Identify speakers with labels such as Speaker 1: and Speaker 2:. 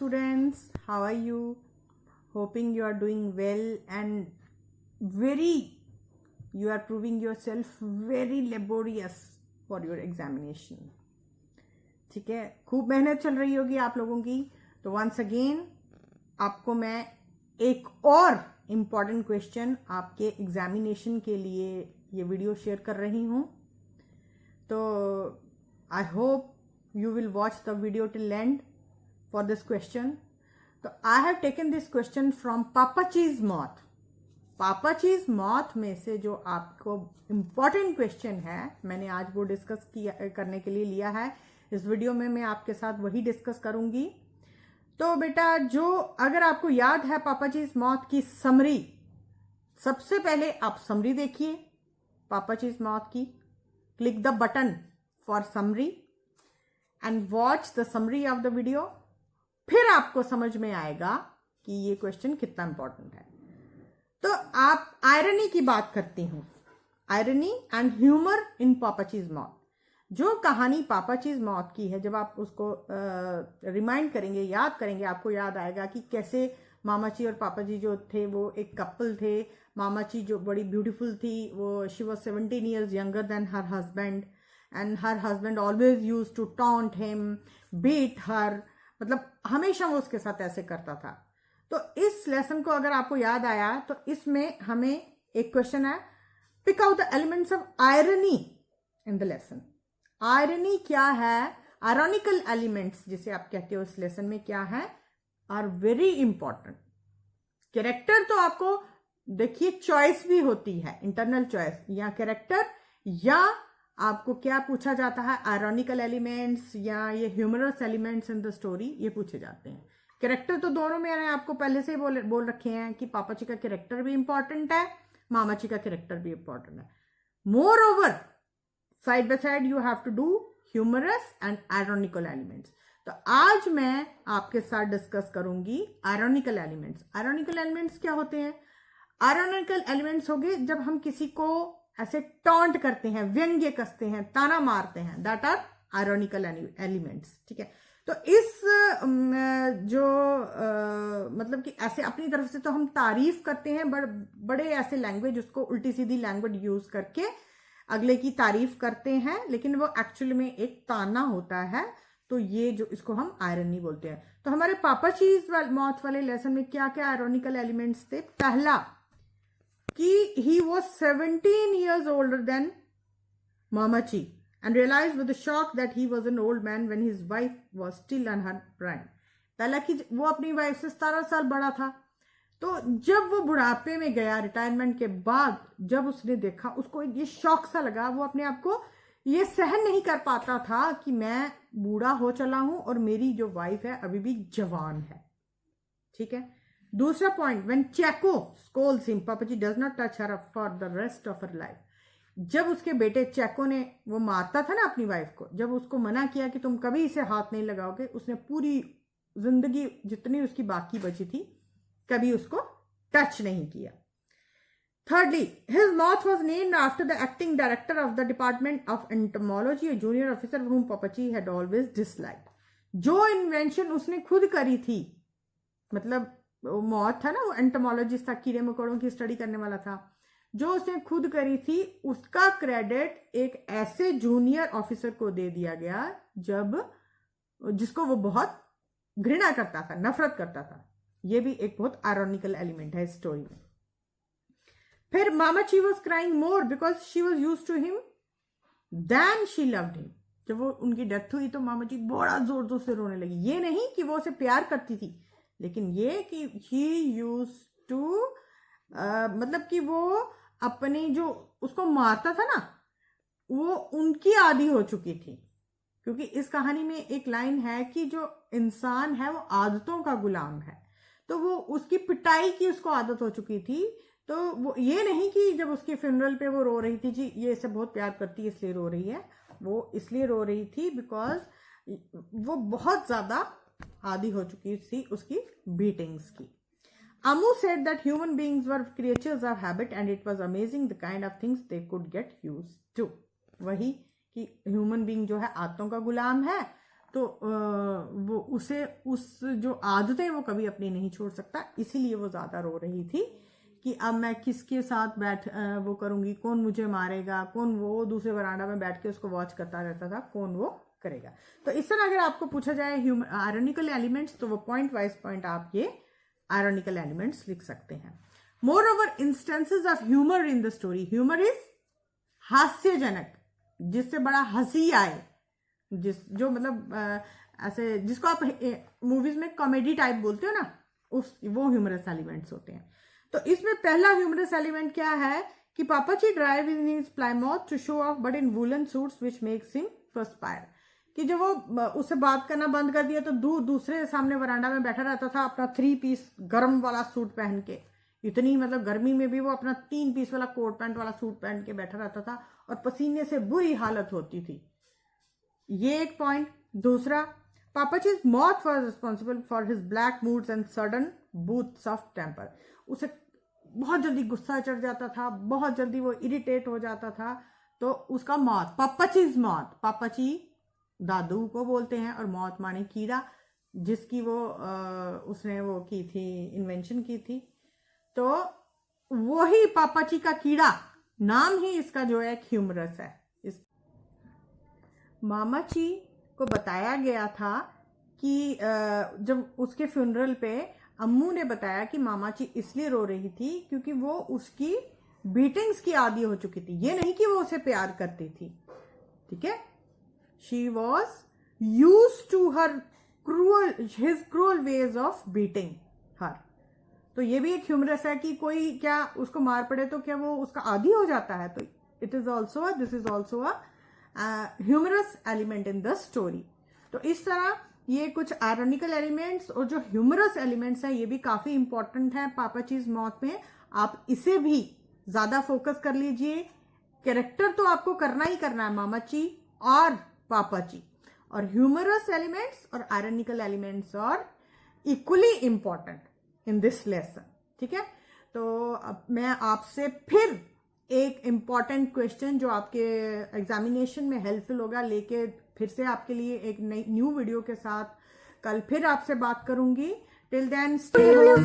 Speaker 1: students, how are you? Hoping you are doing well and you are proving yourself very laborious for your examination. ठीक है, खूब मेहनत चल रही होगी आप लोगों की. तो वंस अगेन आपको मैं एक और इम्पॉर्टेंट क्वेश्चन आपके एग्जामिनेशन के लिए ये वीडियो शेयर कर रही हूँ. तो I hope you will watch the video till end for this question. So I have taken this question from Papa Cheese Moth. Papa Cheese Moth में से जो आपको important question है, मैंने आज वो डिस्कस करने के लिए लिया है. इस वीडियो में मैं आपके साथ वही डिस्कस करूंगी. तो बेटा, जो अगर आपको याद है पापा चीज मौत की समरी, सबसे पहले आप समरी देखिए पापा चीज मौत की. Click the button for summary and watch the summary of the video. फिर आपको समझ में आएगा कि ये क्वेश्चन कितना इंपॉर्टेंट है. तो आप आयरनी की बात करती हूं, आयरनी एंड ह्यूमर इन पापा चीज मौत. जो कहानी पापा चीज मौत की है, जब आप उसको रिमाइंड करेंगे, याद करेंगे, आपको याद आएगा कि कैसे मामा जी और पापा जी जो थे वो एक कपल थे. मामा जी जो बड़ी ब्यूटीफुल थी, वो she was 17 years younger than her husband and her husband always used to taunt him, beat her. मतलब हमेशा वो उसके साथ ऐसे करता था. तो इस लेसन को अगर आपको याद आया तो इसमें हमें एक क्वेश्चन है, pick out the elements of irony in the lesson. Irony क्या है, आयरॉनिकल एलिमेंट्स जिसे आप कहते हो इस लेसन में क्या है, आर वेरी इंपॉर्टेंट. कैरेक्टर तो आपको देखिए चॉइस भी होती है, इंटरनल चॉइस, या कैरेक्टर या आपको क्या पूछा जाता है, आयरॉनिकल एलिमेंट्स या ये humorous elements in the story, ये पूछे जाते हैं. कैरेक्टर तो दोनों में मैंने आपको पहले से ही बोल रखे हैं कि पापा जी का कैरेक्टर भी इंपॉर्टेंट है, मामा जी का कैरेक्टर भी इंपॉर्टेंट है. Moreover side by side you have to do humorous and ironical elements. तो आज मैं आपके साथ डिस्कस करूंगी आयरॉनिकल एलिमेंट्स. आयरॉनिकल एलिमेंट्स क्या होते हैं? आयरॉनिकल एलिमेंट्स हो गए जब हम किसी को ऐसे टॉन्ट करते हैं, व्यंग्य कसते हैं, ताना मारते हैं, दैट आर आयरॉनिकल एलिमेंट्स. ठीक है. तो इस मतलब कि ऐसे अपनी तरफ से तो हम तारीफ करते हैं, बड़े ऐसे लैंग्वेज, उसको उल्टी सीधी लैंग्वेज यूज करके अगले की तारीफ करते हैं, लेकिन वो एक्चुअली में एक ताना होता है. तो ये जो इसको हम आयरनी बोलते हैं. तो हमारे पापा चीज मौत वाले लेसन में क्या क्या आयरॉनिकल एलिमेंट्स थे? पहला कि he was 17 years older than Mama Chi and realized with a shock that he was an old man when his wife was still in her prime. पहला कि वो अपनी वाइफ से 17 साल बड़ा था. तो जब वो बुढ़ापे में गया, रिटायरमेंट के बाद, जब उसने देखा, उसको ये शौक सा लगा, वो अपने आप को ये सहन नहीं कर पाता था कि मैं बूढ़ा हो चला हूं और मेरी जो वाइफ है अभी भी जवान है. ठीक है. दूसरा point, when Chacko scolds him, Pappachi does not touch her for the rest of her life. जब उसके बेटे चैको ने, वो मारता था ना अपनी वाइफ को, जब उसको मना किया कि तुम कभी इसे हाथ नहीं लगाओगे, उसने पूरी जिंदगी जितनी उसकी बाकी बची थी कभी उसको टच नहीं किया. Thirdly, his mouth was named after the acting director of the Department of Entomology, a junior officer whom Papaji had always disliked. जो इन्वेंशन उसने खुद करी थी, मतलब मौत था ना, वो एंटोमोलॉजिस्ट था, कीड़े मकोड़ों की स्टडी करने वाला था, जो उसने खुद करी थी, उसका क्रेडिट एक ऐसे जूनियर ऑफिसर को दे दिया गया जिसको वो बहुत घृणा करता था, नफरत करता था. ये भी एक बहुत आयरॉनिकल एलिमेंट है स्टोरी में. फिर Mammachi was crying more because she was used to him then she loved him. जब वो उनकी डेथ हुई तो मामा जी बड़ा जोर जोर से रोने लगी. ये नहीं कि वो उसे प्यार करती थी, लेकिन ये कि ही यूज टू मतलब कि वो अपनी जो उसको मारता था ना, वो उनकी आदी हो चुकी थी. क्योंकि इस कहानी में एक लाइन है कि जो इंसान है वो आदतों का गुलाम है. तो वो उसकी पिटाई की उसको आदत हो चुकी थी. तो वो ये नहीं कि जब उसकी फ्यूनरल पे वो रो रही थी, जी ये इसे बहुत प्यार करती है इसलिए रो रही है, वो इसलिए रो रही थी बिकॉज वो बहुत ज्यादा आदी हो चुकी थी उसकी बीटिंग्स की. Amu said that human beings were creatures of habit and it was amazing the kind of things they could get used to. वही कि ह्यूमन बीइंग जो है आदतों का गुलाम है, तो वो उसे उस जो आदतें वो कभी अपनी नहीं छोड़ सकता, इसीलिए वो ज़्यादा रो रही थी कि अब मैं किसके साथ वो करूँगी, कौन मुझे मारेगा, कौन वो दूसरे वरांडा में बैठ के उसको वॉच करता रहता था, कौन वो करेगा। तो इस तरह अगर आपको पूछा जाए आयरनिकल एलिमेंट्स, तो वो पॉइंट वाइज पॉइंट आप ये आयरनिकल एलिमेंट्स लिख सकते हैं। More over instances of humour in the story, humour is हास्यजनक, जिससे बड़ा हंसी आए, जो मतलब ऐसे जिसको आप मूवीज में कॉमेडी टाइप बोलते हो ना, वो ह्यूमरस एलिमेंट्स होते हैं। तो इसमें पहला ह्यूमरस एलिमेंट क्या है कि Pappachi drive in his Plymouth to show off but in woollen suits which makes him perspire, कि जब वो उससे बात करना बंद कर दिया तो दूसरे सामने वरांडा में बैठा रहता था अपना 3 पीस गर्म वाला सूट पहन के, इतनी मतलब गर्मी में भी वो अपना 3 पीस वाला कोट पैंट वाला सूट पहन के बैठा रहता था और पसीने से बुरी हालत होती थी। ये एक पॉइंट। दूसरा, Pappachi's moth was responsible for his black moods and sudden bouts of temper, उसे बहुत जल्दी गुस्सा चढ़ जाता था, बहुत जल्दी वो इरिटेट हो जाता था, तो उसका मौत, पापाचीज मौत, पापाची दादू को बोलते हैं और मौत माने कीड़ा, जिसकी वो उसने वो की थी, इन्वेंशन की थी, तो वही पापाची का कीड़ा, नाम ही इसका जो है ह्यूमरस है। इस मामाची को बताया गया था कि जब उसके फ्यूनरल पे अम्मू ने बताया कि मामाची इसलिए रो रही थी क्योंकि वो उसकी बीटिंग्स की आदी हो चुकी थी, ये नहीं कि वो उसे प्यार करती थी, ठीक है। She was used to his cruel ways of beating her. तो ये भी एक ह्यूमरस है कि कोई क्या उसको मार पड़े तो क्या वो उसका आदी हो जाता है, तो this is also a humorous element in the story. तो इस तरह ये कुछ आयरनिकल एलिमेंट्स और जो ह्यूमरस एलिमेंट्स हैं ये भी काफी इंपॉर्टेंट है पापाचीज मौत में। आप इसे भी ज्यादा फोकस कर लीजिए। कैरेक्टर तो आपको करना ही करना है, मामाची और पापाची, और ह्यूमरस एलिमेंट्स और आयरनिकल एलिमेंट्स और equally important in this lesson, ठीक है। तो अब मैं आपसे फिर एक इंपॉर्टेंट क्वेश्चन जो आपके एग्जामिनेशन में हेल्पफुल होगा लेके फिर से आपके लिए एक नई न्यू वीडियो के साथ कल फिर आपसे बात करूंगी। Till then stay home.